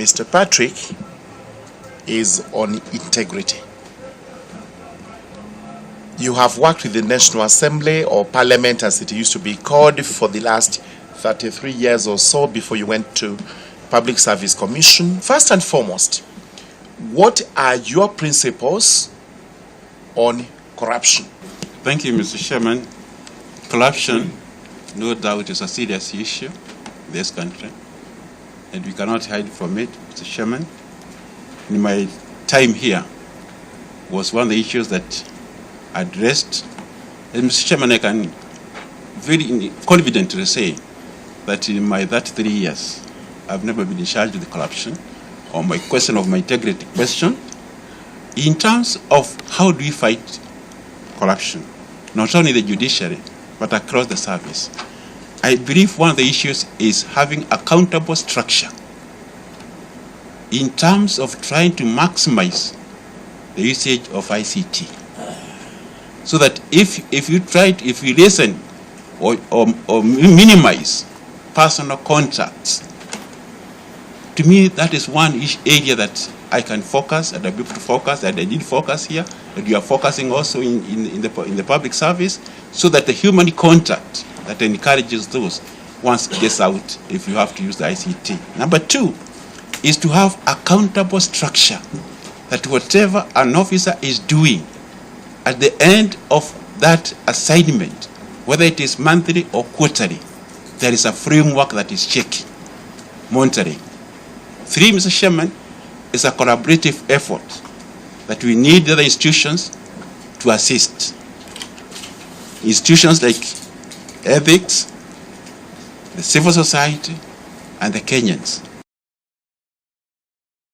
Mr. Patric is on integrity. You have worked with the National Assembly or Parliament as it used to be called for the last 33 years or so before you went to Public Service Commission. First and foremost, what are your principles on corruption? Thank you, Mr. Chairman. Corruption, no doubt, is a serious issue in this country, and we cannot hide from it, Mr. Chairman. In my time here, was one of the issues that addressed, and Mr. Chairman, I can very confidently say that in my 33 years, I've never been in charge with corruption or my question of my integrity question. In terms of how do we fight corruption, not only the judiciary, but across the service, I believe one of the issues is having accountable structure in terms of trying to maximize the usage of ICT. So that if you listen or minimize personal contacts, to me that is one area that I can focus, and I'm able to focus, and I did focus here, and you are focusing also in the public service, so that the human contact that encourages those once it gets out, if you have to use the ICT. Number two is to have accountable structure, that whatever an officer is doing at the end of that assignment, whether it is monthly or quarterly, there is a framework that is checking, monitoring. Three, Mr. Chairman, is a collaborative effort that we need the other institutions to assist. Institutions like ethics, the civil society, and the Kenyans.